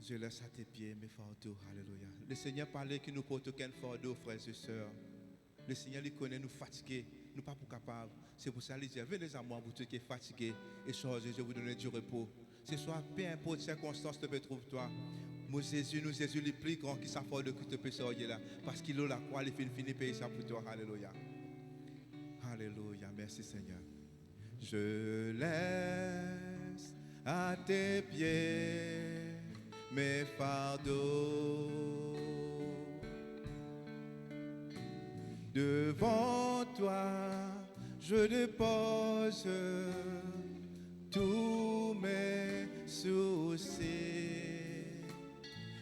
Je laisse à tes pieds mes fardeaux. Alléluia. Le Seigneur parlait qu'il nous porte aucun fardeau, frères et sœurs. Le Seigneur lui connaît, nous fatigués, nous pas pour capables. C'est pour ça qu'il dit, venez à moi, vous tous qui êtes fatigués et chargés, je vais vous donner du repos. Ce soir, peu importe circonstance te trouve-toi. Mon Jésus, nous Jésus, le plus grand qui s'affole de te peut sortir là. Parce qu'il a la croix, il finit payer ça pour toi. Alléluia. Alléluia. Merci Seigneur. Je laisse à tes pieds mes fardeaux. Devant toi, je dépose tous mes soucis.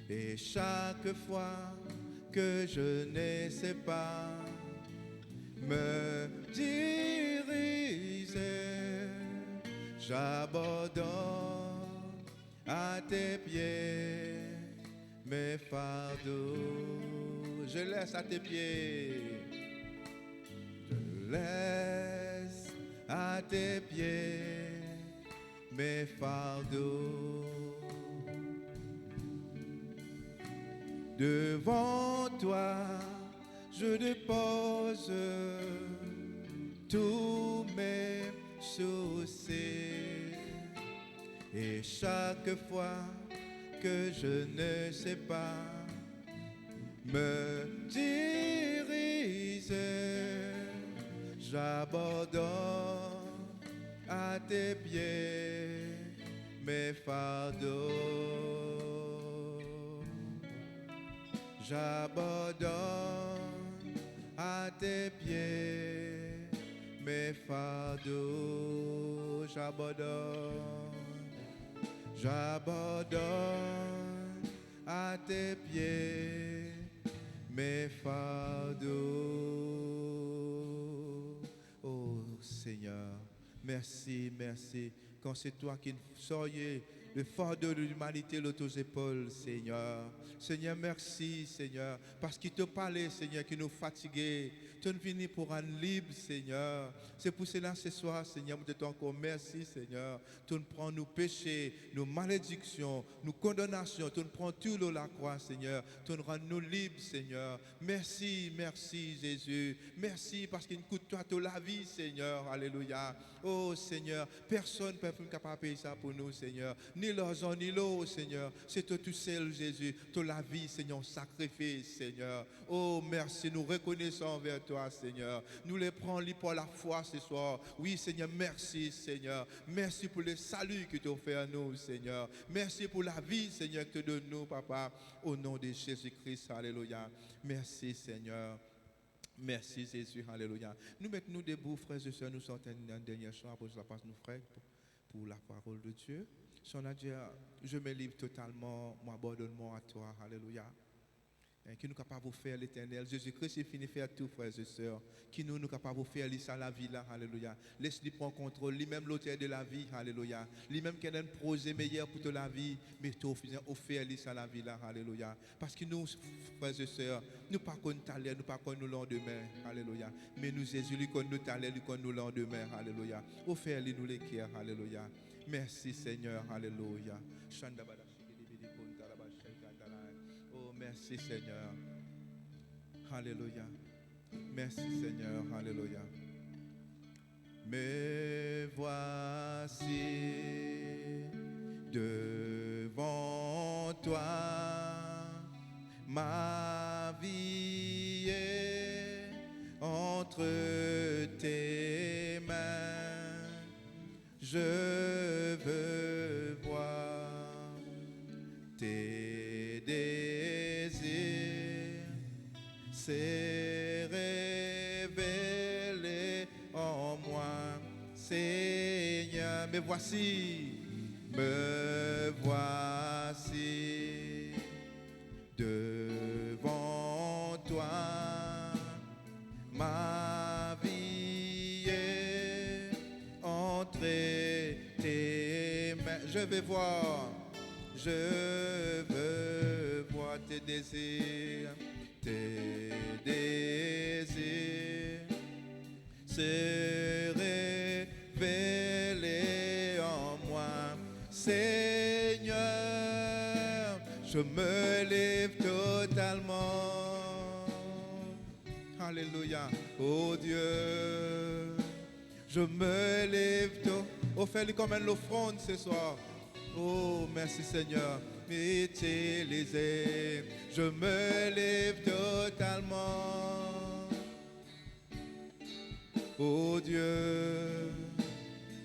Et chaque fois que je ne sais pas me diriger, j'abandonne à tes pieds mes fardeaux. Je laisse à tes pieds. Je laisse à tes pieds mes fardeaux. Devant toi, je dépose tous mes soucis. Et chaque fois que je ne sais pas me diriger, j'abandonne à tes pieds mes fardeaux. J'abandonne à tes pieds mes fardeaux. J'abandonne à tes pieds mes fardeaux. Oh Seigneur, merci, merci. Quand c'est toi qui soyez le fardeau de l'humanité de tes épaules, Seigneur. Seigneur, merci, Seigneur, parce qu'il te parlait, Seigneur, qui nous fatiguait. Tu nous finis pour un libre, Seigneur. C'est pour cela ce soir, Seigneur, nous te disons encore merci, Seigneur. Tu nous prends nos péchés, nos malédictions, nos condamnations. Tu nous prends tout le la croix, Seigneur. Tu nous rends nous libres, Seigneur. Merci, merci, Jésus. Merci parce qu'il coûte toi toute la vie, Seigneur. Alléluia. Oh, Seigneur, personne ne peut être capable de payer ça pour nous, Seigneur. Ni l'argent, ni l'eau, Seigneur. C'est toi tout seul, Jésus. Toute la vie, Seigneur, sacrifice, Seigneur. Oh, merci. Nous reconnaissons envers toi, Seigneur. Nous les prenons pour la foi ce soir. Oui, Seigneur, merci, Seigneur. Merci pour le salut que tu as offert à nous, Seigneur. Merci pour la vie, Seigneur, que tu donnes nous, Papa. Au nom de Jésus-Christ, alléluia. Merci, Seigneur. Merci, Jésus, alléluia. Nous mettons-nous debout, frères et sœurs. Nous sortons un dernier chant. Après, la passe nous, frères, pour la parole de Dieu. Si on a dit, je me livre totalement, m'abandonne-moi à toi, alléluia. Qui nous est capable de faire l'éternel. Jésus-Christ est fini de faire tout, frères et sœurs. Qui nous est capable de faire ça la vie là, alléluia. Laisse-lui prendre contrôle, lui-même l'auteur de la vie, alléluia. Lui-même qui a un projet meilleur pour toute la vie, mais tu offert ça la vie là, alléluia. Parce que nous, frères et sœurs, nous pas qu'on talent, nous pas qu'on nous lendemain, alléluia. Mais nous, Jésus, lui qu'on nous talent, lui qu'on nous lendemain, alléluia. Offert-lui nous les cœurs, alléluia. Merci Seigneur, alléluia. Oh, merci Seigneur. Alléluia. Merci Seigneur, alléluia. Me voici devant toi, ma vie est entre tes mains. Je veux voir tes désirs se révéler en moi, Seigneur. Me voici devant toi, ma vie est entre tes mains. Je veux voir tes désirs se révéler en moi, Seigneur. je me lève totalement. Alléluia, oh Dieu, je me lève totalement. Oh, fais-lui comme l'offrande ce soir. Oh, merci Seigneur, utilisez. Je me lève totalement. Oh Dieu,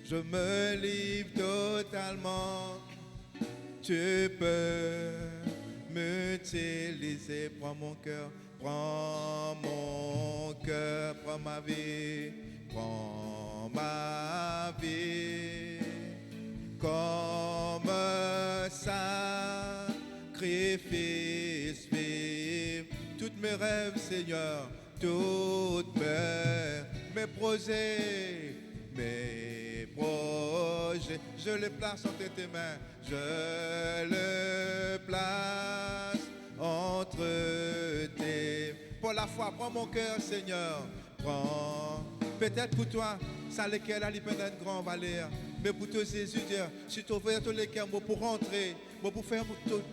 je me livre totalement. Tu peux m'utiliser. Prends mon cœur, prends mon cœur, prends ma vie, prends ma vie comme sacrifice vive. Tous mes rêves, Seigneur, tous mes projets, je les place entre tes mains, je les place entre tes. Pour la foi, prends mon cœur, Seigneur, prends. Peut-être pour toi, ça lequel a l'hyper grand valeur, mais pour toi, Jésus, Dieu, si tu ouvres tous les cœurs pour rentrer, pour faire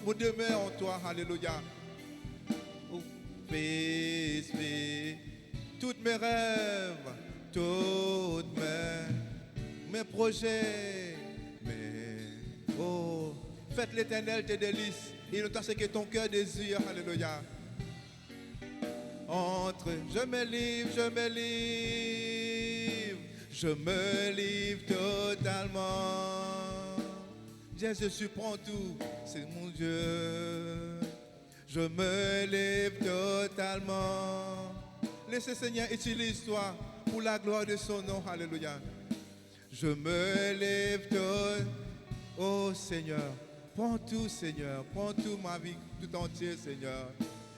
mon demeure en toi, alléluia. Fils, tous mes rêves, tous mes projets, oh, faites l'Éternel tes délices, il nous t'a ce que ton cœur désire, alléluia. Entre, je me livre, je me livre totalement. Jésus prend tout, c'est mon Dieu. Je me lève totalement. Laissez Seigneur, utilise-toi pour la gloire de son nom. Alléluia. Je me lève totalement. Oh Seigneur, prends tout Seigneur. Prends tout ma vie tout entière Seigneur.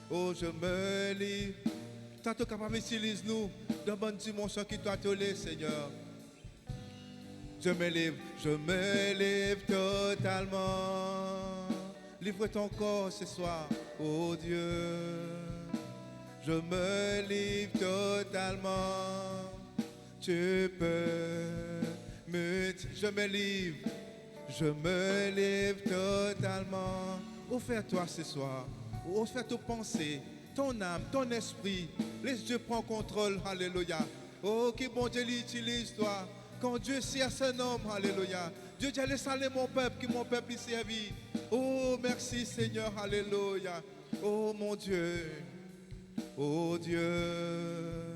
Oh, je me livre. Tantôt capable, utilise-nous dans bonne dimension qui doit te laisser Seigneur. Je me lève totalement. Livre ton corps ce soir, oh Dieu. Je me livre totalement. Tu peux je me livre totalement. Offre-toi ce soir. Offre tes pensées, ton âme, ton esprit. Laisse Dieu prendre contrôle, alléluia. Oh, que bon Dieu l'utilise toi. Quand Dieu sert son homme, alléluia. Dieu dit, laisse aller mon peuple, que mon peuple y servit. Oh, merci Seigneur, alléluia. Oh mon Dieu, oh Dieu,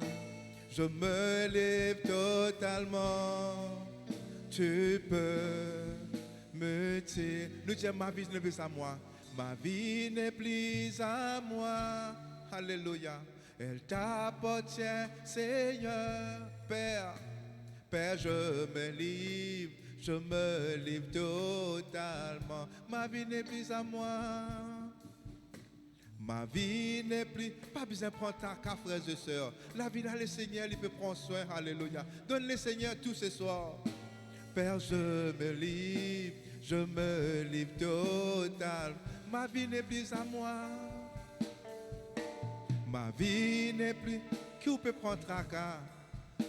je me lève totalement. Tu peux me tirer. Nous disons, ma vie n'est plus à moi. Ma vie n'est plus à moi. Alléluia. Elle t'appartient, Seigneur, Père. Père, je me livre totalement. Ma vie n'est plus à moi. Ma vie n'est plus. Pas besoin de prendre ta cas, frères et sœurs. La vie là, le Seigneur, il peut prendre soin. Alléluia. Donne le Seigneur tout ce soir. Père, je me livre totalement. Ma vie n'est plus à moi. Ma vie n'est plus. Qui peut prendre tracas?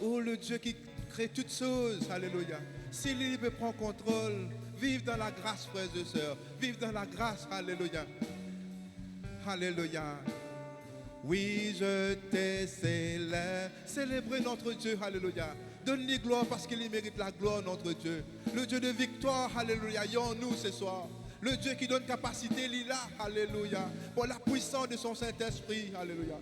Oh, le Dieu qui crée toutes choses. Alléluia. S'il il peut prendre contrôle, vive dans la grâce, frères et sœurs. Vive dans la grâce. Alléluia. Alléluia. Oui, je te célèbre. Célébrez notre Dieu. Alléluia. Donne-lui gloire parce qu'il mérite la gloire, notre Dieu. Le Dieu de victoire. Alléluia. Il y a en nous ce soir. Le Dieu qui donne capacité, il est là, alléluia, pour la puissance de son Saint-Esprit, alléluia.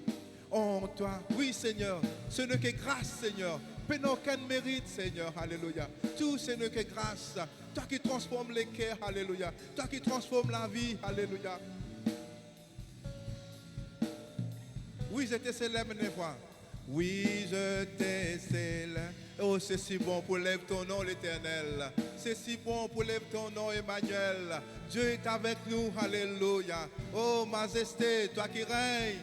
En toi, oui Seigneur, ce n'est que grâce Seigneur, mais aucun mérite Seigneur, alléluia. Tout ce n'est que grâce, toi qui transformes les cœurs, alléluia. Toi qui transformes la vie, alléluia. Oui, je te célèbre une fois. Oui, je te célèbre. Oh, c'est si bon pour lève ton nom, l'Éternel. C'est si bon pour lève ton nom, Emmanuel. Dieu est avec nous, alléluia. Oh, majesté, toi qui règnes.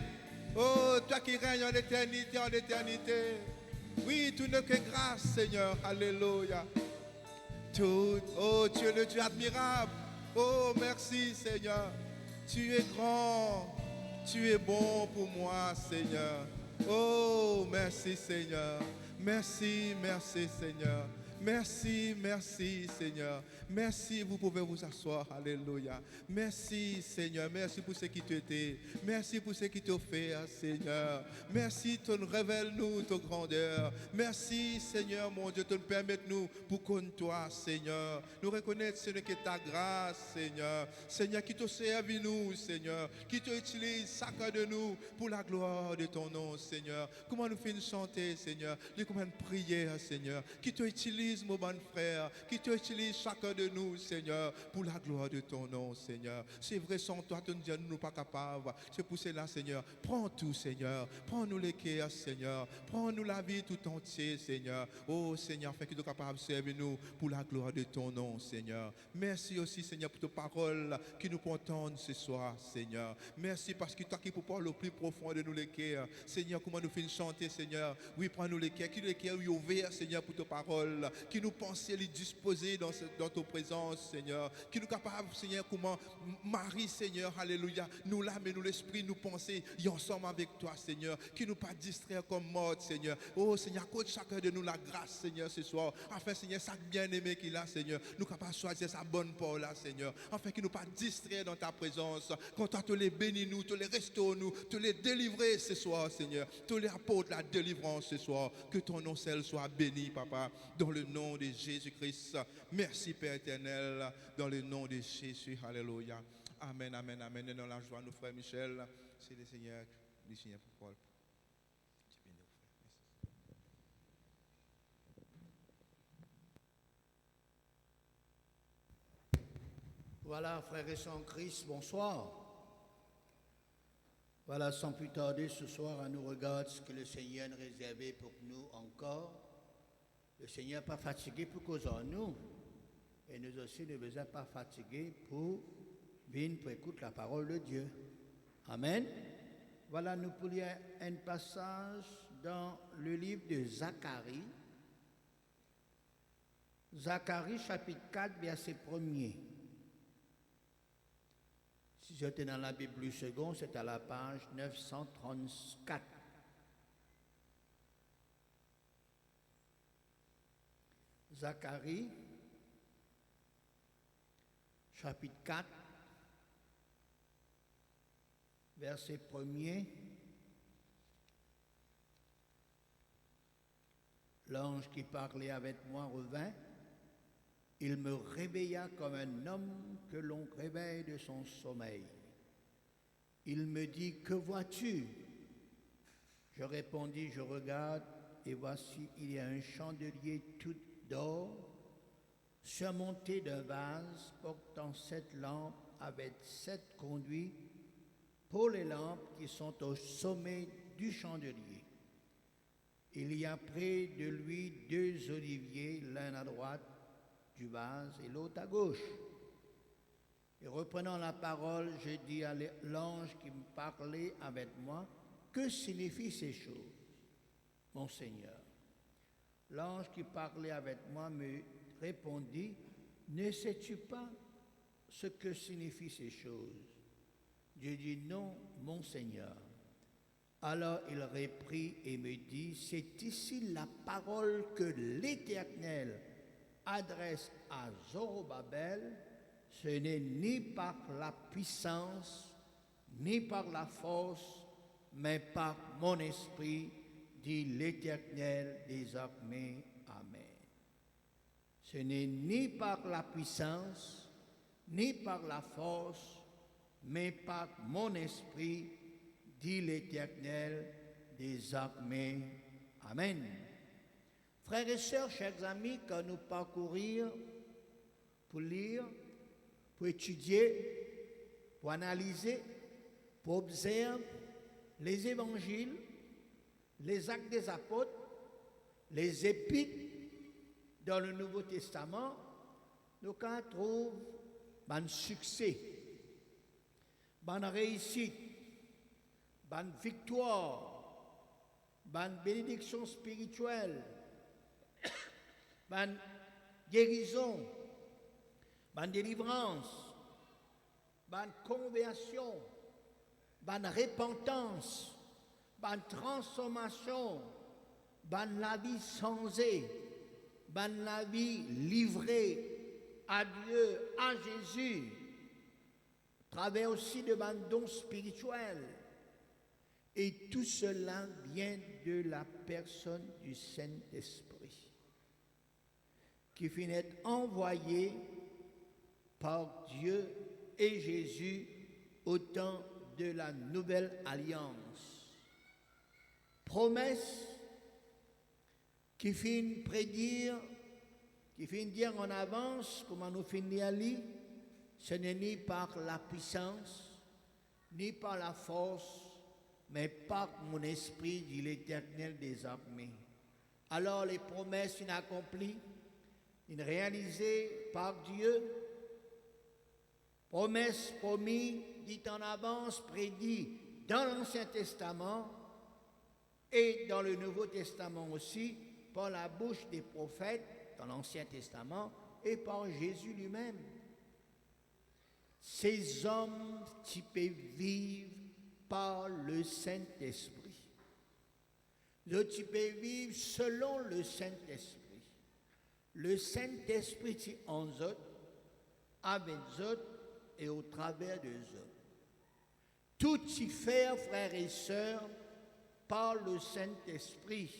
Oh, toi qui règnes en éternité, en éternité. Oui, tout n'est que grâce, Seigneur, alléluia. Tout, oh, tu es le Dieu admirable. Oh, merci, Seigneur. Tu es grand. Tu es bon pour moi, Seigneur. Oh, merci Seigneur. Merci, merci Seigneur. Merci, merci Seigneur. Merci, vous pouvez vous asseoir. Alléluia. Merci Seigneur. Merci pour ce qui t'était. Merci pour ce qui t'a fait, Seigneur. Merci, révèle-nous ta grandeur. Merci Seigneur, mon Dieu, de nous permettre nous pour connaître toi, Seigneur. Nous reconnaître, Seigneur, que ta grâce, Seigneur. Seigneur, qui t'a servi nous, Seigneur. Qui t'utilise chacun de nous pour la gloire de ton nom, Seigneur. Comment nous faisons chanter, Seigneur. Comment nous prier, Seigneur. Qui t'utilise, mon bon frère. Qui t'utilise chacun de nous, Seigneur, pour la gloire de ton nom, Seigneur. C'est vrai, sans toi, tu nous dis, nous ne sommes pas capables. C'est pour cela, Seigneur. Prends tout, Seigneur. Prends-nous les cœurs, Seigneur. Prends-nous la vie tout entière, Seigneur. Oh, Seigneur, afin que tu sois capable de servir nous pour la gloire de ton nom, Seigneur. Merci aussi, Seigneur, pour tes paroles qui nous entendent ce soir, Seigneur. Merci parce que toi qui peux parler au plus profond de nous les cœurs. Seigneur, comment nous faisons chanter, Seigneur. Oui, prends-nous les cœurs. Qui les cœurs ouverts, Seigneur, pour tes paroles. Qui nous pensait les disposer dans ta présence, Seigneur. Qui nous capable, Seigneur, comment Marie, Seigneur, alléluia, nous l'âme et nous l'esprit, nous penser y ensemble avec toi, Seigneur. Qui nous pas distraire comme mort, Seigneur. Oh, Seigneur, accorde chacun de nous la grâce, Seigneur, ce soir. Afin, Seigneur, chaque bien-aimé qu'il a, Seigneur, nous capables de choisir sa bonne parole là, Seigneur. Afin qu'il nous pas distraire dans ta présence. Quand toi, te les bénis nous, te les restaure nous, te les délivrer ce soir, Seigneur. Te les apporte la délivrance ce soir. Que ton nom seul soit béni, Papa, dans le nom de Jésus-Christ. Merci, Père éternel, dans le nom de Jésus. Alléluia. Amen, amen, amen. Et dans la joie, nous, frère Michel, c'est le Seigneur pour Paul. Voilà, frères et sœurs en Christ, bonsoir. Voilà, sans plus tarder, ce soir, à nous regarde ce que le Seigneur a réservé pour nous encore. Le Seigneur n'est pas fatigué pour causer en nous. Et nous aussi, ne sommes pas fatigués pour venir pour écouter la parole de Dieu. Amen. Voilà, nous pour lire un passage dans le livre de Zacharie. Zacharie, chapitre 4, verset 1er. Si j'étais dans la Bible plus seconde, c'est à la page 934. Zacharie, chapitre 4, verset 1er. L'ange qui parlait avec moi revint. Il me réveilla comme un homme que l'on réveille de son sommeil. Il me dit, que vois-tu? Je répondis, je regarde, et voici, il y a un chandelier tout d'or, surmonté d'un vase portant 7 lampes avec 7 conduits pour les lampes qui sont au sommet du chandelier. Il y a près de lui 2 oliviers, l'un à droite du vase et l'autre à gauche. Et reprenant la parole, je dis à l'ange qui me parlait avec moi, que signifient ces choses, mon Seigneur? L'ange qui parlait avec moi me répondit, ne sais-tu pas ce que signifient ces choses? Je dis non, mon Seigneur. Alors il reprit et me dit, c'est ici la parole que l'Éternel adresse à Zorobabel, ce n'est ni par la puissance, ni par la force, mais par mon esprit, dit l'Éternel des armées. Amen. Ce n'est ni par la puissance, ni par la force, mais par mon esprit, dit l'Éternel des armées. Amen. Frères et sœurs, chers amis, quand nous parcourir pour lire, pour étudier, pour analyser, pour observer les évangiles, les actes des apôtres, les épîtres dans le Nouveau Testament, nous trouvons un succès, une réussite, une victoire, une bénédiction spirituelle, une guérison, une délivrance, une conversion, une repentance, une transformation, une la vie changée, ban la vie livrée à Dieu, à Jésus, à travers aussi de ban dons spirituels. Et tout cela vient de la personne du Saint-Esprit, qui finit être envoyé par Dieu et Jésus au temps de la nouvelle alliance. Promesse qui finit prédire, qui finit dire en avance comment nous finissons à lire, ce n'est ni par la puissance, ni par la force, mais par mon esprit, dit l'Éternel des armées. Alors les promesses inaccomplies, réalisées par Dieu, promesses promises, dites en avance, prédites dans l'Ancien Testament et dans le Nouveau Testament aussi, par la bouche des prophètes, dans l'Ancien Testament, et par Jésus lui-même. Ces hommes typés vivent par le Saint-Esprit. Le typé vivre selon le Saint-Esprit. Le Saint-Esprit est en eux, avec eux et au travers de eux. Tout y faire, frères et sœurs, par le Saint-Esprit,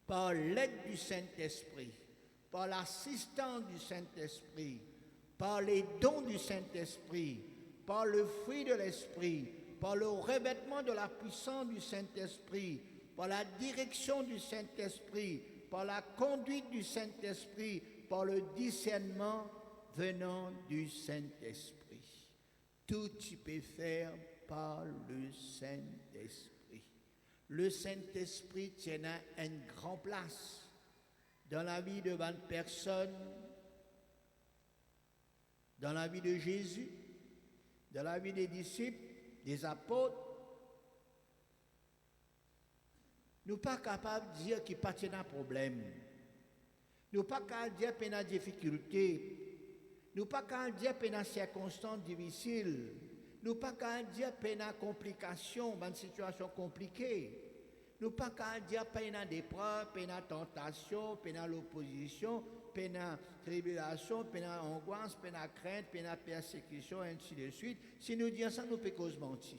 par l'aide du Saint-Esprit, par l'assistance du Saint-Esprit, par les dons du Saint-Esprit, par le fruit de l'Esprit, par le revêtement de la puissance du Saint-Esprit, par la direction du Saint-Esprit, par la conduite du Saint-Esprit, par le discernement venant du Saint-Esprit. Tout tu peux faire par le Saint-Esprit. Le Saint-Esprit tient une grande place dans la vie de 20 personnes, dans la vie de Jésus, dans la vie des disciples, des apôtres. Nous ne sommes pas capables de dire qu'il n'y a pas de problème. Nous ne sommes pas capables de dire qu'il y a des difficultés. Nous ne sommes pas capables de dire qu'il y a des circonstances difficiles. Nous ne sommes pas capables de dire qu'il y a des complications, des situations compliquées. Nous ne sommes pas capables de dire qu'il y a des épreuves, qu'il y a des tentations, qu'il y a l'opposition, qu'il y a tribulation, qu'il y a angoisse, qu'il y a crainte, qu'il y a persécution, et ainsi de suite. Si nous disons ça, nous pouvons mentir.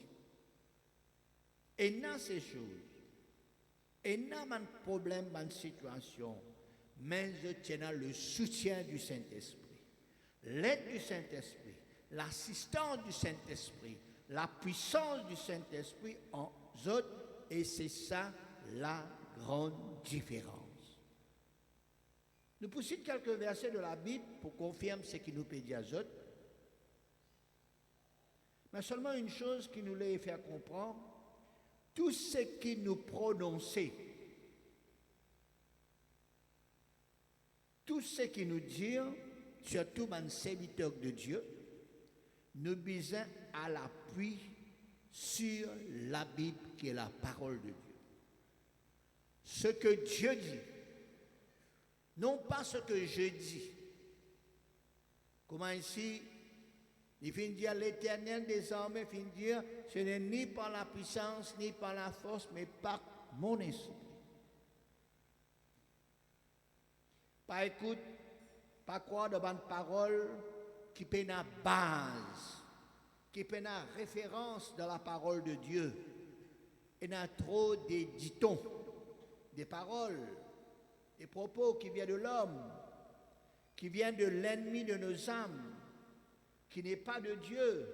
Et dans ces choses, et dans un problème, dans une situation, mais je tiens le soutien du Saint-Esprit, l'aide du Saint-Esprit, l'assistance du Saint-Esprit, la puissance du Saint-Esprit en autres, et c'est ça la grande différence. Nous poussons quelques versets de la Bible pour confirmer ce qui nous peut dire aux autres, mais seulement une chose qui nous l'a fait comprendre, tout ce qui nous prononçait, tout ce qui nous dit, surtout dans serviteurs de Dieu, nous besoin à l'appui sur la Bible qui est la parole de Dieu. Ce que Dieu dit, non pas ce que je dis. Comment ici, il finit de dire l'Éternel des armées, il finit de dire, ce n'est ni par la puissance, ni par la force, mais par mon esprit. Pas écoute, pas croire devant une parole qui peut la base, qui peut la référence de la parole de Dieu. Il y a trop des dictons, des paroles, des propos qui viennent de l'homme, qui viennent de l'ennemi de nos âmes, qui n'est pas de Dieu,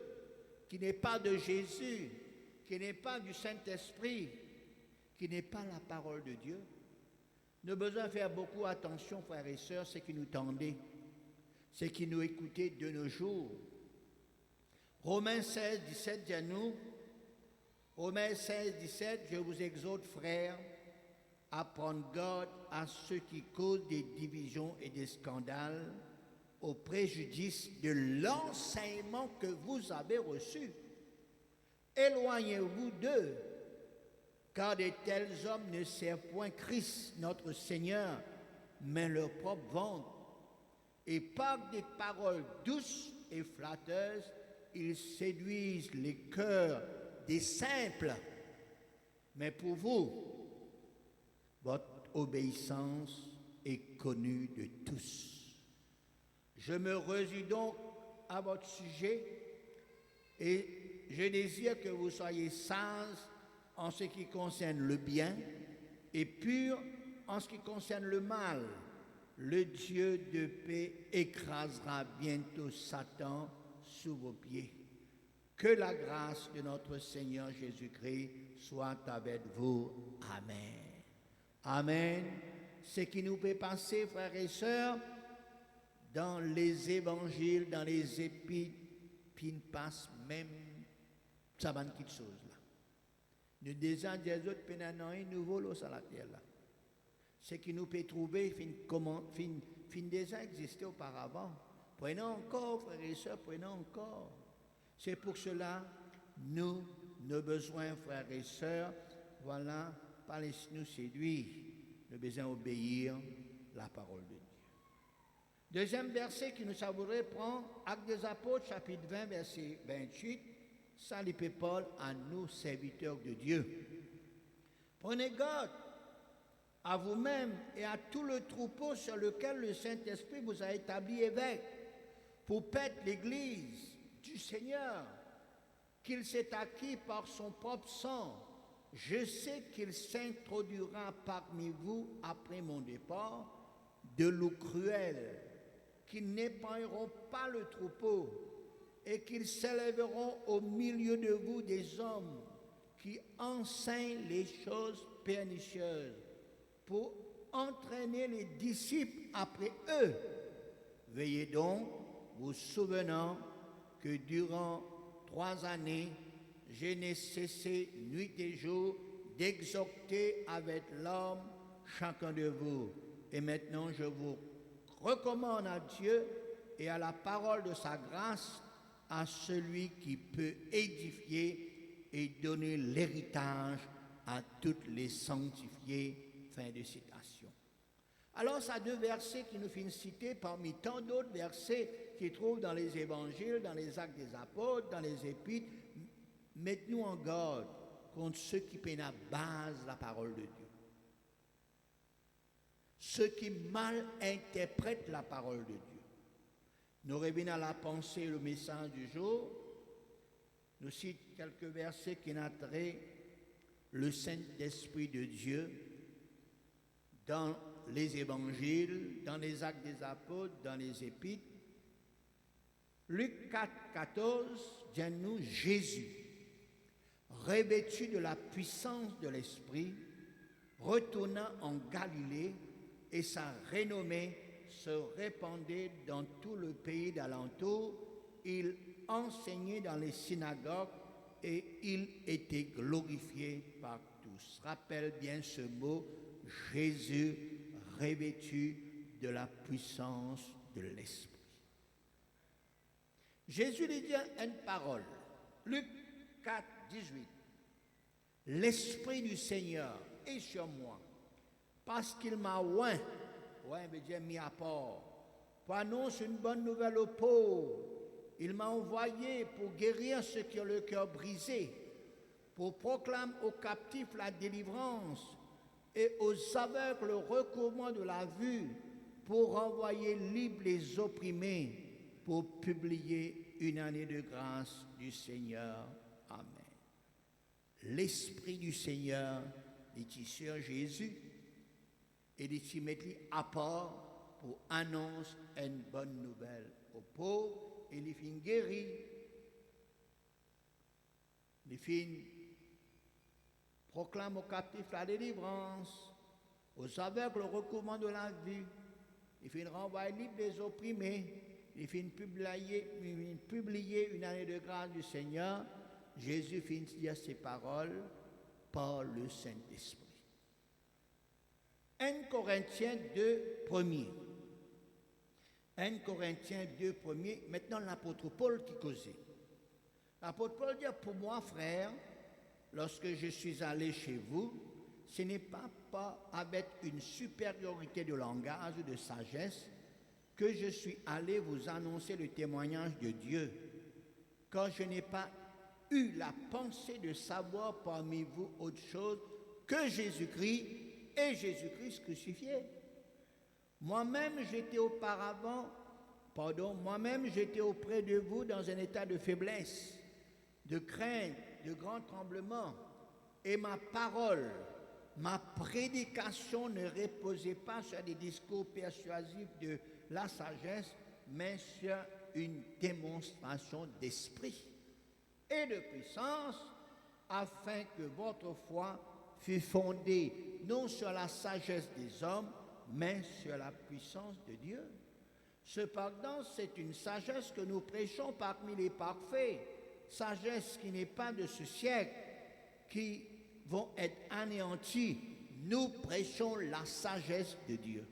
qui n'est pas de Jésus, qui n'est pas du Saint-Esprit, qui n'est pas la parole de Dieu. Nous avons besoin de faire beaucoup attention, frères et sœurs, ce qui nous tendait, ce qui nous écoutait de nos jours. Romains 16, 17 dit à nous, Romains 16, 17, je vous exhorte, frères, à prendre garde à ceux qui causent des divisions et des scandales au préjudice de l'enseignement que vous avez reçu. Éloignez-vous d'eux, car de tels hommes ne servent point Christ, notre Seigneur, mais leur propre ventre. Et par des paroles douces et flatteuses, ils séduisent les cœurs des simples. Mais pour vous, votre obéissance et connu de tous. Je me résous donc à votre sujet et je désire que vous soyez sages en ce qui concerne le bien et purs en ce qui concerne le mal. Le Dieu de paix écrasera bientôt Satan sous vos pieds. Que la grâce de notre Seigneur Jésus-Christ soit avec vous. Amen. Amen. Ce qui nous fait passer, frères et sœurs, dans les évangiles, dans les épîtres, puis ne passe même ça va quelque chose là. Nous disons des autres pénanants nouveau là sur la terre là. Ce qui nous peut trouver fin déjà existé auparavant. Prenez encore, frères et sœurs, prenez encore. C'est pour cela, nos besoins, frères et sœurs, voilà, pas laissez-nous séduire. Nous besoin obéir la parole de Dieu. Deuxième verset qui nous savourait prend Actes des Apôtres, chapitre 20, verset 28. Salut Paul à nous, serviteurs de Dieu. Prenez garde à vous-même et à tout le troupeau sur lequel le Saint-Esprit vous a établi évêque, pour paître l'Église du Seigneur, qu'il s'est acquis par son propre sang. Je sais qu'il s'introduira parmi vous après mon départ de loups cruels, qui n'épargneront pas le troupeau, et qu'ils s'élèveront au milieu de vous des hommes qui enseignent les choses pernicieuses, pour entraîner les disciples après eux. Veillez donc, vous souvenant que durant 3 années, je n'ai cessé nuit et jour d'exhorter avec larmes chacun de vous. Et maintenant, je vous recommande à Dieu et à la parole de sa grâce, à celui qui peut édifier et donner l'héritage à toutes les sanctifiés. Fin de citation. Alors, ça 2 versets qui nous finissent citer parmi tant d'autres versets qui trouvent dans les évangiles, dans les actes des apôtres, dans les épîtres. Mettez-nous en garde contre ceux qui peinent à base la parole de Dieu. Ceux qui mal interprètent la parole de Dieu. Nous revenons à la pensée, le message du jour. Nous citons quelques versets qui n'attraient le Saint-Esprit de Dieu dans les évangiles, dans les actes des apôtres, dans les épîtres. Luc 4, 14, dit-nous Jésus, revêtu de la puissance de l'Esprit, retourna en Galilée et sa renommée se répandait dans tout le pays d'alentour. Il enseignait dans les synagogues et il était glorifié par tous. Rappelle bien ce mot, Jésus revêtu de la puissance de l'Esprit. Jésus lui dit une parole, Luc 4, 18. L'Esprit du Seigneur est sur moi, parce qu'il m'a oint, veut dire mis à part, pour annoncer une bonne nouvelle aux pauvres. Il m'a envoyé pour guérir ceux qui ont le cœur brisé, pour proclamer aux captifs la délivrance et aux aveugles le recouvrement de la vue, pour renvoyer libres les opprimés, pour publier une année de grâce du Seigneur. Amen. L'Esprit du Seigneur est sur Jésus et il met à part pour annoncer une bonne nouvelle aux pauvres. Et il finit guéri, il finit proclame aux captifs la délivrance, aux aveugles le recouvrement de la vue, il finit renvoyer libre les opprimés, il finit publier une année de grâce du Seigneur. Jésus finit de dire ces paroles par le Saint-Esprit. 1 Corinthiens 2, 1er. 1 Corinthiens 2, 1er. Maintenant, l'apôtre Paul qui causait. L'apôtre Paul dit, pour moi, frère, lorsque je suis allé chez vous, ce n'est pas avec une supériorité de langage ou de sagesse que je suis allé vous annoncer le témoignage de Dieu, car je n'ai pas eu la pensée de savoir parmi vous autre chose que Jésus-Christ et Jésus-Christ crucifié. Moi-même j'étais auprès de vous dans un état de faiblesse, de crainte, de grand tremblement, et ma parole, ma prédication ne reposait pas sur des discours persuasifs de la sagesse, mais sur une démonstration d'esprit et de puissance, afin que votre foi fût fondée non sur la sagesse des hommes, mais sur la puissance de Dieu. Cependant, c'est une sagesse que nous prêchons parmi les parfaits, sagesse qui n'est pas de ce siècle, qui vont être anéantis. Nous prêchons la sagesse de Dieu,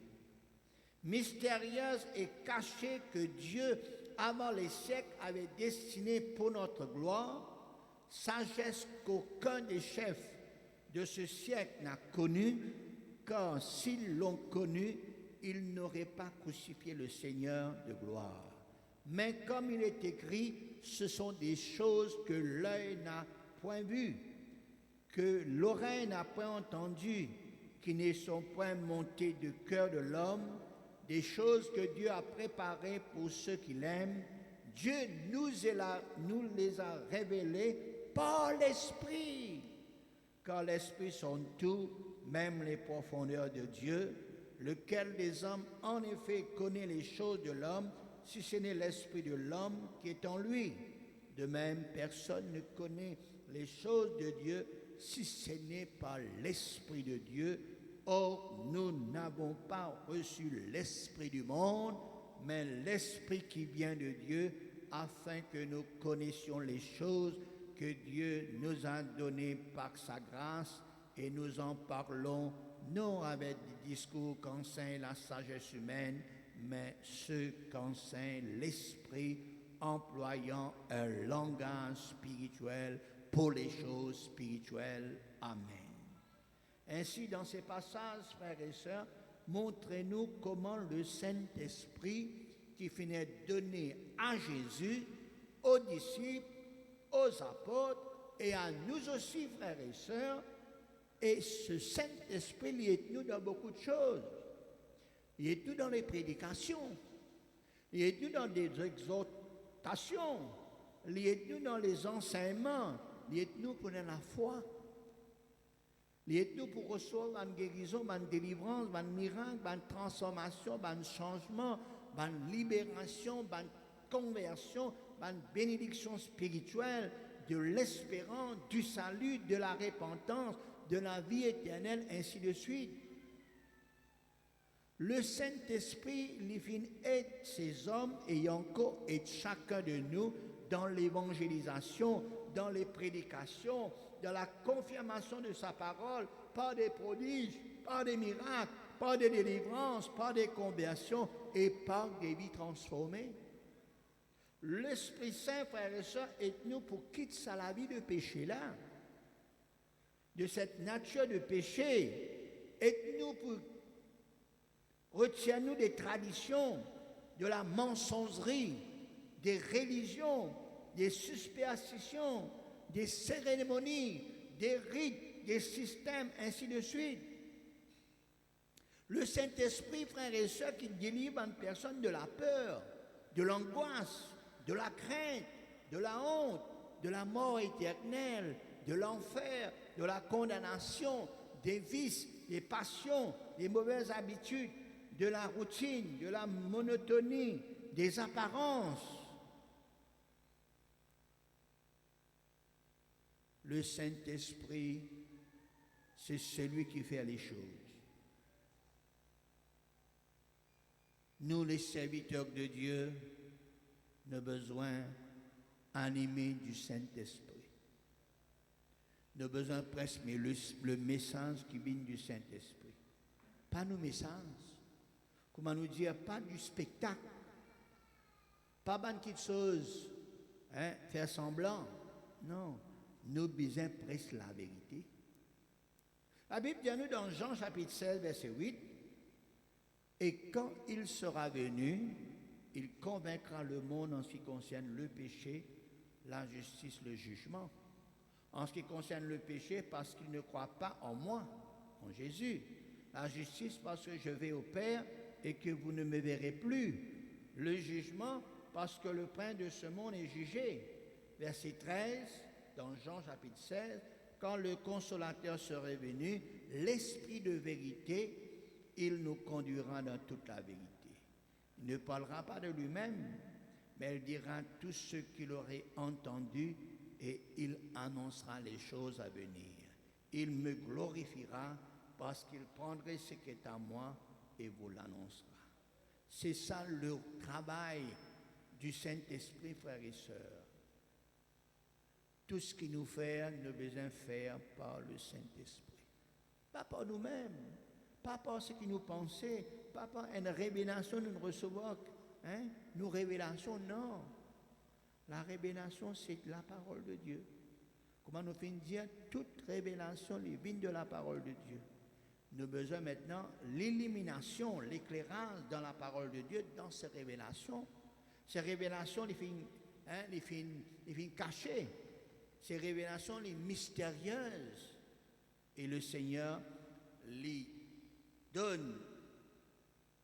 mystérieuse et cachée, que Dieu, avant les siècles, avait destinée pour notre gloire, sagesse qu'aucun des chefs de ce siècle n'a connue, car s'ils l'ont connue, ils n'auraient pas crucifié le Seigneur de gloire. Mais comme il est écrit, ce sont des choses que l'œil n'a point vues, que l'oreille n'a point entendues, qui ne sont point montées du cœur de l'homme, des choses que Dieu a préparées pour ceux qui l'aiment. Dieu nous les a révélées par l'Esprit, car l'Esprit sonde tout, même les profondeurs de Dieu, lequel des hommes en effet connaît les choses de l'homme, si ce n'est l'Esprit de l'homme qui est en lui. De même, personne ne connaît les choses de Dieu si ce n'est pas l'Esprit de Dieu. Or, nous n'avons pas reçu l'Esprit du monde, mais l'Esprit qui vient de Dieu, afin que nous connaissions les choses que Dieu nous a données par sa grâce, et nous en parlons non avec des discours qu'enseigne la sagesse humaine, mais ceux qu'enseigne l'Esprit, employant un langage spirituel pour les choses spirituelles. Amen. Ainsi, dans ces passages, frères et sœurs, montrez-nous comment le Saint-Esprit, qui finit donné à Jésus, aux disciples, aux apôtres et à nous aussi, frères et sœurs, et ce Saint-Esprit, il est nous dans beaucoup de choses. Il est nous dans les prédications, il est nous dans des exhortations, il est nous dans les enseignements, il est nous pour la foi. Il est nous pour recevoir une guérison, une délivrance, un miracle, une transformation, un changement, une libération, une conversion, une bénédiction spirituelle, de l'espérance, du salut, de la repentance, de la vie éternelle, ainsi de suite. Le Saint-Esprit, il aide ces hommes et encore aide chacun de nous dans l'évangélisation, dans les prédications, dans la confirmation de sa parole, par des prodiges, par des miracles, par des délivrances, par des conversions et par des vies transformées. L'Esprit Saint, frères et sœurs, aide-nous pour quitter ça la vie de péché là, de cette nature de péché. Aide-nous pour retiens-nous des traditions, de la mensongerie, des religions, des superstitions, des cérémonies, des rites, des systèmes, ainsi de suite. Le Saint-Esprit, frères et sœurs, qui délivre une personne de la peur, de l'angoisse, de la crainte, de la honte, de la mort éternelle, de l'enfer, de la condamnation, des vices, des passions, des mauvaises habitudes, de la routine, de la monotonie, des apparences. Le Saint-Esprit, c'est celui qui fait les choses. Nous, les serviteurs de Dieu, nous avons besoin animés du Saint-Esprit. Nous avons besoin presque mais le message qui vient du Saint-Esprit. Pas nos messages. Comment nous dire, pas du spectacle. Pas de petites choses, faire semblant. Non. Nous besoin presque la vérité. La Bible dit à nous dans Jean chapitre 16, verset 8, « Et quand il sera venu, il convaincra le monde en ce qui concerne le péché, la justice, le jugement. En ce qui concerne le péché, parce qu'il ne croit pas en moi, en Jésus. La justice, parce que je vais au Père et que vous ne me verrez plus. Le jugement, parce que le prince de ce monde est jugé. Verset 13, dans Jean chapitre 16, quand le consolateur serait venu, l'esprit de vérité, il nous conduira dans toute la vérité. Il ne parlera pas de lui-même, mais il dira tout ce qu'il aurait entendu et il annoncera les choses à venir. Il me glorifiera parce qu'il prendrait ce qui est à moi et vous l'annoncera. C'est ça le travail du Saint-Esprit, frères et sœurs. Tout ce qu'il nous fait, nous besoin faire par le Saint-Esprit. Pas par nous-mêmes, pas par ce que nous pensons, pas par une révélation nous recevons. Nous révélations, non. La révélation, c'est la parole de Dieu. Comment nous finissons dire, toute révélation vient de la parole de Dieu. Nous avons besoin maintenant l'illumination, l'éclairage dans la parole de Dieu, dans ces révélations. Ces révélations, les films cachées. Ces révélations, les mystérieuses. Et le Seigneur les donne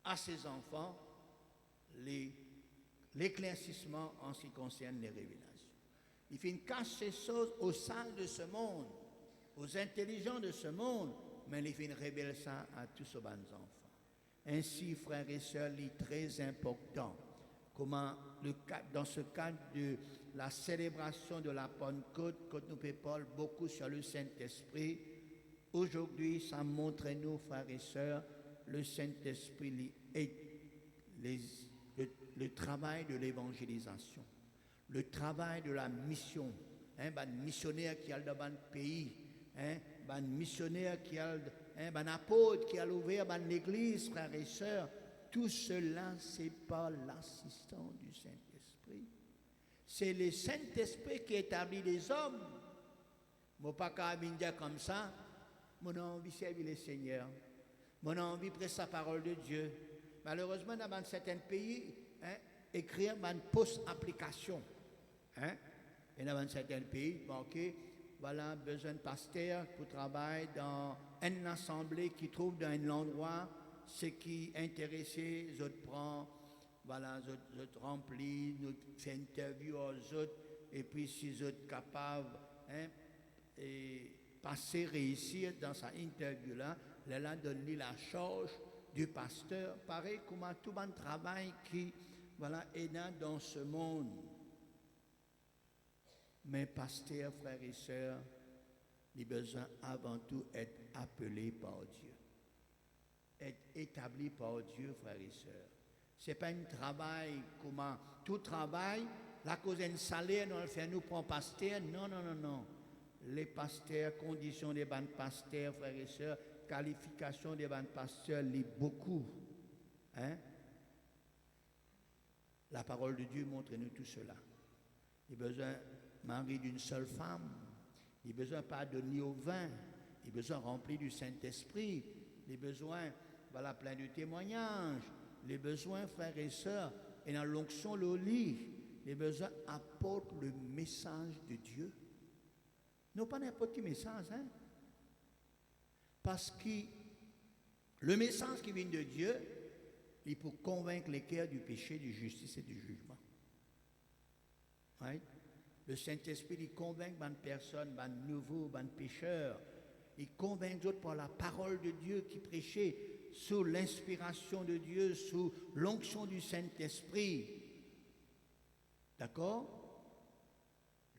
à ses enfants l'éclaircissement en ce qui concerne les révélations. Il fait une cache ces choses aux sages de ce monde, aux intelligents de ce monde, mais il fait une révèle ça à tous ces bons enfants. Ainsi, frères et sœurs, il est très important comment, dans ce cadre de la célébration de la Pentecôte, quand nous parlons beaucoup sur le Saint-Esprit, aujourd'hui, ça montre nous, frères et sœurs, le Saint-Esprit est le travail de l'évangélisation, le travail de la mission. Un missionnaire qui a dans un pays, un missionnaire qui a un apôtre qui a ouvert l'église, frères et sœurs. Tout cela, c'est par l'assistance du Saint-Esprit. C'est le Saint-Esprit qui établit les hommes. Moi, pas qu'à dire comme ça, mon envie de servir le Seigneur, mon envie de prêcher sa parole de Dieu. Malheureusement, dans certains pays, écrire une post-application. Et dans certains pays, marqué, voilà, besoin de pasteur pour travailler dans une assemblée qui trouve dans un endroit, ce qui est intéressé, les autres prennent, voilà, les autres remplissent, nous fait interview aux autres, et puis si les autres capables, et passer, réussir dans sa interview-là, là, donne la charge du pasteur, pareil comme tout bon travail qui, voilà, est dans ce monde. Mais pasteur, frères et sœurs, il a besoin avant tout d'être appelé par Dieu. Être établi par Dieu, frères et sœurs. Ce n'est pas un travail comment tout travail, la cause d'un salaire, nous le fait nous pour pasteur. Non, non, non, non. Les pasteurs, conditions des bandes pasteurs, frères et sœurs, qualification des bandes pasteurs, lit beaucoup. La parole de Dieu montre-nous tout cela. Il a besoin mari d'une seule femme. Il a besoin pas de ni au vin. Il a besoin rempli du Saint-Esprit. Il a besoin, voilà, plein de témoignages. Les besoins, frères et sœurs, et dans l'onction, le lit, les besoins apportent le message de Dieu. Non pas n'importe quel message, parce que le message qui vient de Dieu, il peut convaincre les cœurs du péché, du justice et du jugement. Right? Le Saint-Esprit, il convainc une personne, un nouveau, un pécheur. Il convainc d'autres par la parole de Dieu qui prêchait sous l'inspiration de Dieu, sous l'onction du Saint-Esprit. D'accord?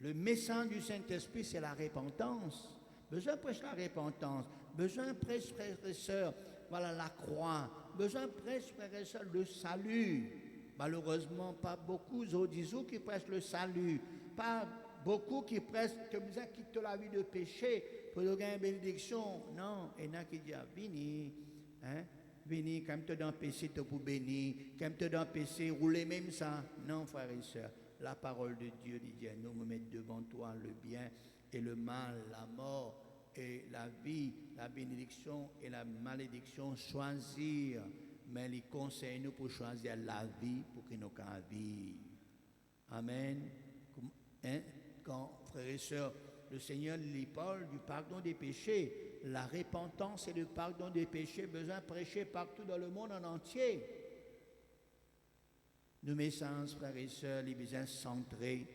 Le message du Saint-Esprit, c'est la repentance. Besoin prêche la repentance. Besoin prêche, frères et sœurs, voilà la croix. Besoin prêche, frères et sœurs, le salut. Malheureusement, pas beaucoup d'autres qui prêchent le salut. Pas beaucoup qui prêchent, comme ça, quitte la vie de péché pour gagner une bénédiction. Non, il y en a qui disent, vini, vini, quand tu es dans le péché, tu es pour bénir. Quand tu es dans le péché, rouler même ça. Non, frères et sœurs, la parole de Dieu dit, nous me mettons devant toi le bien et le mal, la mort et la vie, la bénédiction et la malédiction, choisir. Mais il conseille nous pour choisir la vie pour que nous puissions vivre. Amen. Quand, frères et sœurs, le Seigneur lui parle du pardon des péchés, la repentance et le pardon des péchés, besoin de prêcher partout dans le monde en entier. Nos messages, frères et sœurs, les besoins centrés,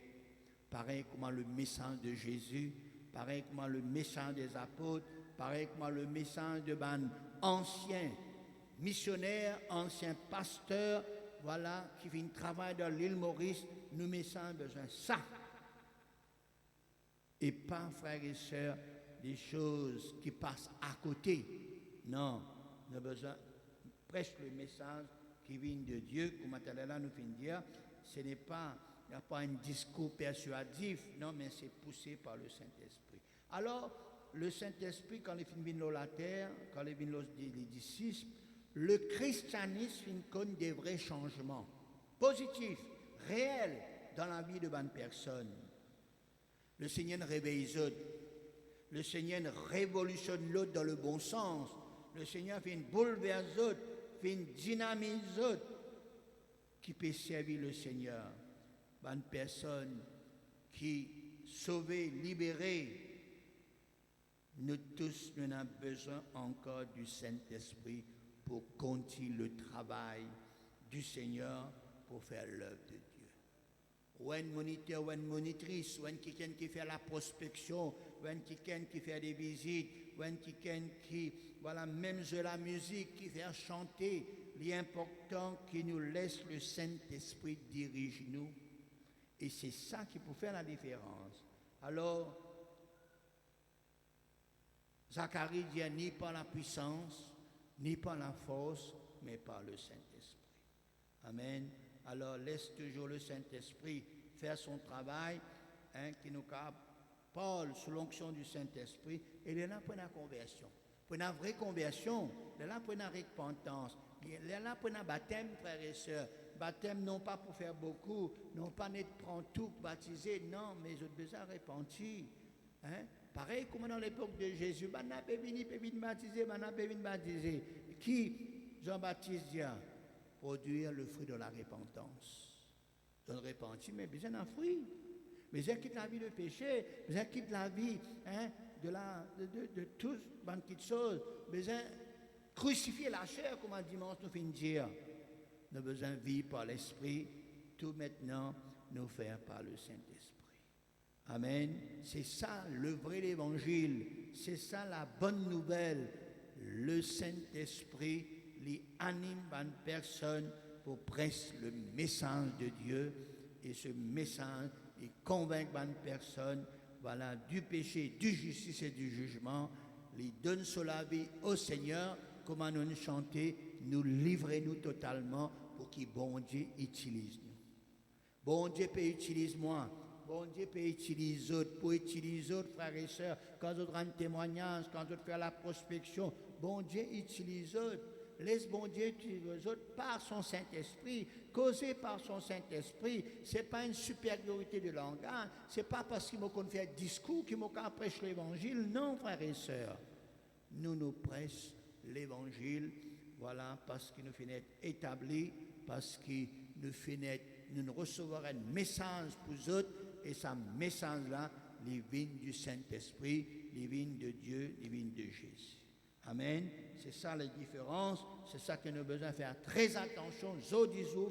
pareil comme le message de Jésus, pareil comme le message des apôtres, pareil comme le message de anciens missionnaires, anciens pasteurs, voilà, qui viennent travailler dans l'île Maurice, nos messages besoin de ça. Et pas, frères et sœurs, des choses qui passent à côté. Non, nous avons besoin presque le message qui vient de Dieu, comme là nous finissons de dire, ce n'est pas, il n'y a pas un discours persuasif, non, mais c'est poussé par le Saint-Esprit. Alors, le Saint-Esprit, quand il vient dans la terre, quand il vient les disciples, le christianisme connaît des vrais changements positifs, réels dans la vie de bonnes personnes. Le Seigneur réveille les autres. Le Seigneur révolutionne l'autre dans le bon sens. Le Seigneur fait une bouleverse les autres, fait une dynamise les autres qui peut servir le Seigneur. Bonne personne qui sauvée, libérée. Nous tous, nous avons besoin encore du Saint-Esprit pour continuer le travail du Seigneur pour faire l'œuvre de Dieu. Ou un moniteur, ou une monitrice, ou un quelqu'un qui fait la prospection, ou un quelqu'un qui fait des visites, ou un quelqu'un qui, voilà, même de la musique, qui fait chanter. L'important qu'il nous laisse le Saint-Esprit diriger nous. Et c'est ça qui peut faire la différence. Alors, Zacharie dit ni par la puissance, ni par la force, mais par le Saint-Esprit. Amen. Alors laisse toujours le Saint-Esprit faire son travail, qui nous parle sous l'onction du Saint-Esprit, et il est là pour la conversion. Pour une vraie conversion, il est là pour une repentance, il est là pour un baptême, frères et sœurs. Baptême non pas pour faire beaucoup, non pas de prendre tout, baptiser, non, mais je besoin de repentir. Pareil comme dans l'époque de Jésus, on a venu baptiser. Qui, Jean-Baptiste dit, produire le fruit de la repentance. De repentir, mais besoin d'un fruit. Besoin quitte la vie de péché, besoin quitte la vie de toutes les choses, besoin crucifier la chair, comme un dimanche nous finit de dire. Nous avons besoin de vivre par l'Esprit, tout maintenant nous faire par le Saint-Esprit. Amen. C'est ça le vrai évangile, c'est ça la bonne nouvelle. Le Saint-Esprit lui anime une personne pour prêcher le message de Dieu, et ce message il convainc une personne, voilà, du péché, du justice et du jugement. Il donne sur la vie au Seigneur, comment nous chanter, nous livrer nous totalement pour que bon Dieu utilise nous. Bon Dieu peut utiliser moi. Bon Dieu peut utiliser autres, pour utiliser autres frères et sœurs, quand on rend témoignage, quand on fait la prospection, bon Dieu utilise autres. Laisse bon Dieu utiliser les autres par son Saint-Esprit, causé par son Saint-Esprit. Ce n'est pas une supériorité de langage, ce n'est pas parce qu'il m'a fait un discours qu'il m'a prêché l'évangile. Non, frères et sœurs, nous prêchons l'évangile, voilà, parce qu'il nous fait être établi, parce qu'il nous fait être, nous recevons un message pour les autres, et ce message-là, il vient du Saint-Esprit, il vient de Dieu, il vient de Jésus. Amen. C'est ça la différence, c'est ça que nous avons besoin de faire très attention, jour,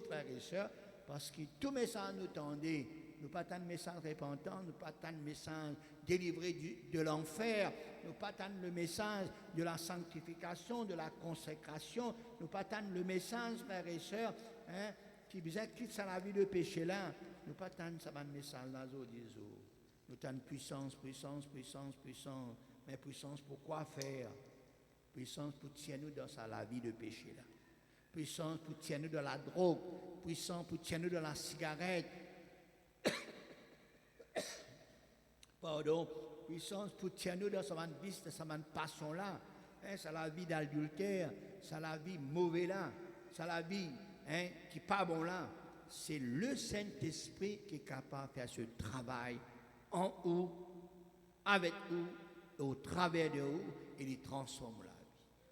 frères et sœurs, parce que tout message nous tendait, nous pas tant de message repentant, nous pas tant de message délivré de l'enfer, nous pas tant le message de la sanctification, de la consécration, nous pas tant le message, frères et sœurs, qui besoin quitte la vie de péché là, nous pas tant ça va message là jour. Nous tant puissance, mais puissance pour quoi faire? Puissance pour tirer nous dans la vie de péché là. Puissance pour tirer nous dans la drogue. Puissance pour tirer nous dans la cigarette. Pardon. Puissance pour tirer nous dans cette vice, dans cette passion là. C'est la vie d'adultère. C'est la vie mauvaise là. C'est la vie qui n'est pas bon là. C'est le Saint-Esprit qui est capable de faire ce travail en vous, avec vous, au travers de vous, et il transforme la vie.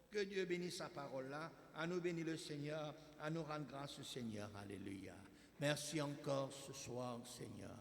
Que Dieu bénisse sa parole là, à nous bénir le Seigneur, à nous rendre grâce au Seigneur. Alléluia. Merci encore ce soir, Seigneur.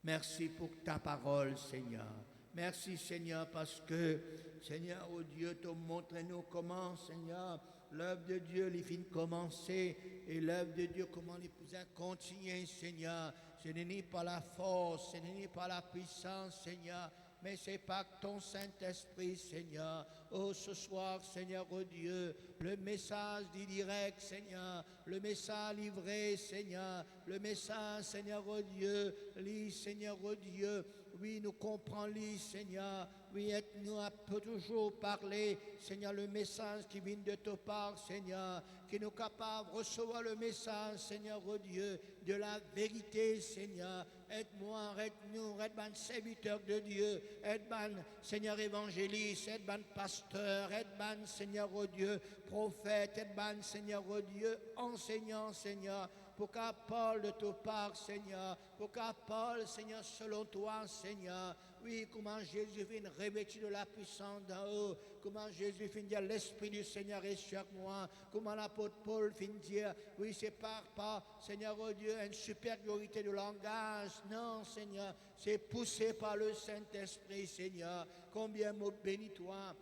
Merci pour ta parole, Seigneur. Merci, Seigneur, parce que Seigneur, oh Dieu, te montre-nous comment, Seigneur, l'œuvre de Dieu, les fins commencer, et l'œuvre de Dieu, comment les pouvoir continuer, Seigneur. Ce n'est pas la force, ce n'est pas la puissance, Seigneur, mais c'est par ton Saint-Esprit, Seigneur. Oh, ce soir, Seigneur, oh Dieu, le message dit direct, Seigneur, le message livré, Seigneur, le message, Seigneur, oh Dieu, lis, Seigneur, oh Dieu, oui, nous comprenons, Seigneur, oui, aide-nous à toujours parler, Seigneur, le message qui vient de ta part, Seigneur, qui nous capable de recevoir le message, Seigneur, oh Dieu, de la vérité, Seigneur. Aide-moi, aide-nous, aide-moi, serviteur de Dieu, aide-moi, Seigneur évangéliste, aide-moi, pasteur, aide-moi, Seigneur, oh Dieu, prophète, aide-moi, Seigneur, oh Dieu, enseignant, Seigneur, pour qu'à Paul de ta part, Seigneur, pour qu'à Paul, Seigneur, selon toi, Seigneur, oui, comment Jésus vient revêtir de la puissance d'en haut, comment Jésus vient dire l'Esprit du Seigneur est sur moi, comment l'apôtre Paul vient dire, oui, c'est pas, Seigneur, oh Dieu, une supériorité de langage, non, Seigneur, c'est poussé par le Saint-Esprit, Seigneur, combien me bénis-toi,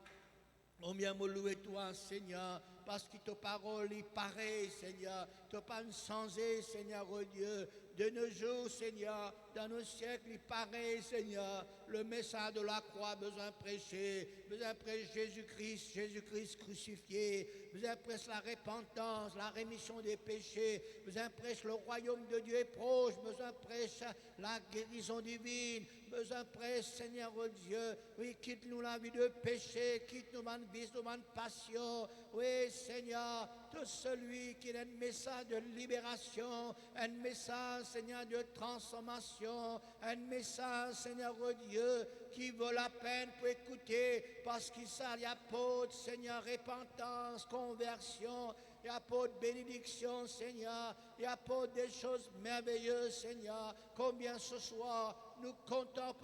combien me louer-toi, Seigneur, parce que ta parole est pareille, Seigneur, ta parole changée, Seigneur, oh Dieu, de nos jours, Seigneur, dans nos siècles, il pareil, Seigneur, le message de la croix, besoin prêcher Jésus-Christ, Jésus-Christ crucifié, besoin prêcher la repentance, la rémission des péchés, besoin prêcher le royaume de Dieu est proche, besoin prêcher la guérison divine, besoin prêcher, Seigneur, oh Dieu, oui, quitte-nous la vie de péché, quitte-nous ma vie, ma passion, oui, Seigneur, tout celui qui a un message de libération, un message, Seigneur, de transformation, un message, Seigneur, oh Dieu, qui vaut la peine pour écouter, parce qu'il y a pas de, Seigneur, repentance, conversion, il n'y a pas de bénédiction, Seigneur, il n'y a pas de choses merveilleuses, Seigneur, combien ce soir, nous comptons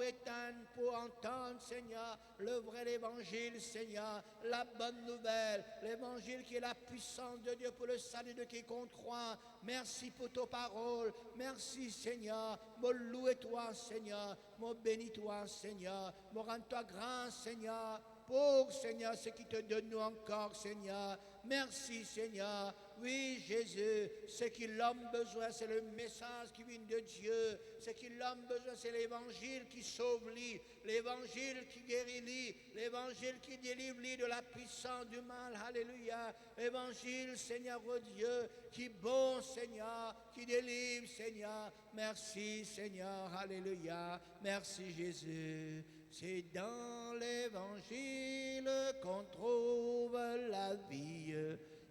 pour entendre, Seigneur, le vrai évangile, Seigneur, la bonne nouvelle, l'évangile qui est la puissance de Dieu pour le salut de quiconque croit. Merci pour ta parole. Merci, Seigneur. Me loue-toi, Seigneur. Me bénis-toi, Seigneur. Me rends-toi grâce, Seigneur. Pour, Seigneur, ce qui te donne nous encore, Seigneur. Merci, Seigneur. Oui, Jésus, ce que l'homme besoin, c'est le message qui vient de Dieu. Ce que l'homme besoin, c'est l'évangile qui sauve lui, l'évangile qui guérit lui, l'évangile qui délivre lui de la puissance du mal. Alléluia. Évangile, Seigneur, oh Dieu, qui est bon, Seigneur, qui délivre, Seigneur. Merci, Seigneur. Alléluia. Merci, Jésus. C'est dans l'évangile qu'on trouve la vie,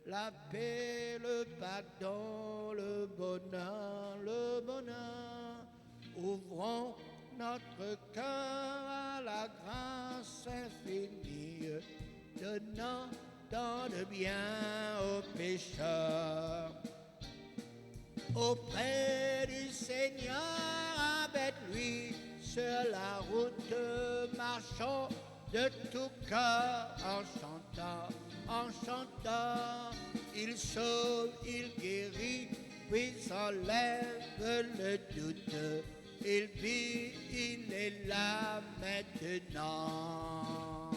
la paix, le pardon, le bonheur, le bonheur. Ouvrons notre cœur à la grâce infinie, donnant tant de bien aux pécheurs. Auprès du Seigneur, avec lui, sur la route, marchons de tout cœur en chantant. Il sauve, il guérit, puis enlève le doute. Il vit, il est là maintenant.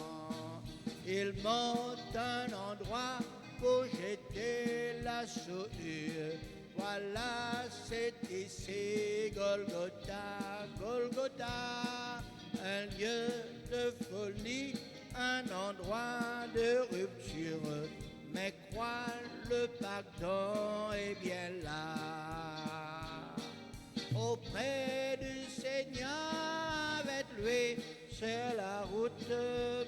Il monte un endroit pour jeter la souillure. Voilà, c'est ici Golgotha, Golgotha, un lieu de folie, un endroit de rupture. Mais crois, le pardon est bien là. Auprès du Seigneur, avec lui, sur la route,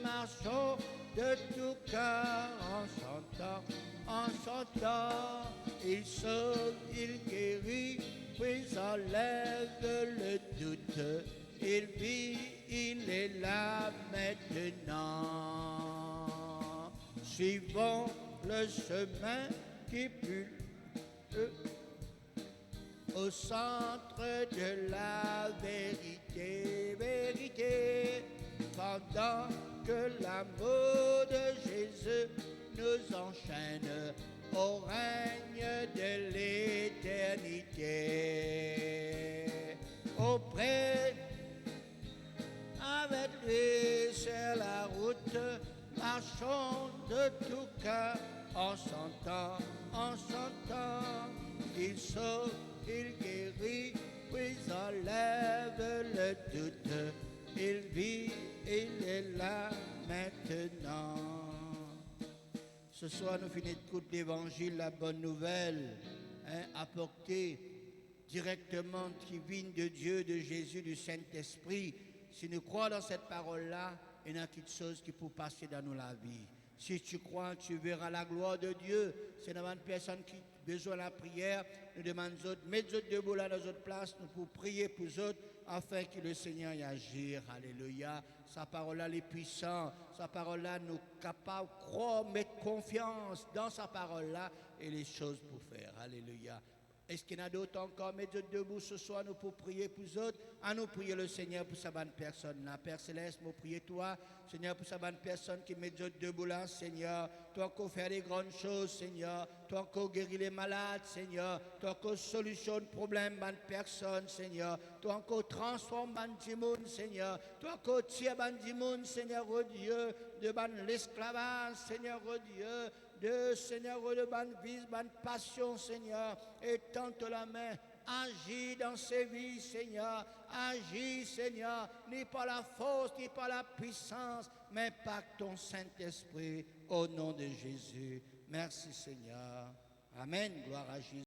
marchons de tout cœur en chantant. Il sauve, il guérit, puis enlève le doute. Il vit, il est là maintenant. Suivons le chemin qui pue au centre de la vérité, vérité, pendant que l'amour de Jésus nous enchaîne au règne de l'éternité. Auprès, avec lui sur la route, marchons de tout cœur en chantant, il sauve, il guérit, puis enlève le doute, il vit, il est là maintenant. Ce soir, nous finissons d'écouter l'évangile, la bonne nouvelle, apportée directement, qui vient de Dieu, de Jésus, du Saint-Esprit. Si nous croyons dans cette parole-là, il y a quelque chose qui peut passer dans nous la vie. Si tu crois, tu verras la gloire de Dieu. C'est dans une personne qui a besoin de la prière. Nous demandons aux autres, mettez-vous debout là dans notre place, nous pouvons prier pour eux autres, afin que le Seigneur y agisse. Alléluia. Sa parole-là est puissante. Sa parole-là nous capables de croire, mettre confiance dans sa parole-là et les choses pour faire. Alléluia. Est-ce qu'il y en a d'autres encore? Mettez-vous debout ce soir, nous pour prier pour eux autres. À nous prier le Seigneur pour sa bonne personne là. Père Céleste, nous prions toi, Seigneur, pour sa bonne personne qui met debout là, Seigneur. Toi encore faire des grandes choses, Seigneur. Toi encore guérir les malades, Seigneur. Toi encore solutionne problème bonne personne, Seigneur. Toi encore transforme bonne monde, Seigneur. Toi encore tire bonne monde, Seigneur, oh Dieu, de l'esclavage, Seigneur, oh Dieu. De Seigneur, de bonne vie, bonne passion, Seigneur, et tente la main, agis dans ces vies, Seigneur, agis, Seigneur, ni par la force, ni par la puissance, mais par ton Saint-Esprit, au nom de Jésus. Merci, Seigneur. Amen, gloire à Jésus.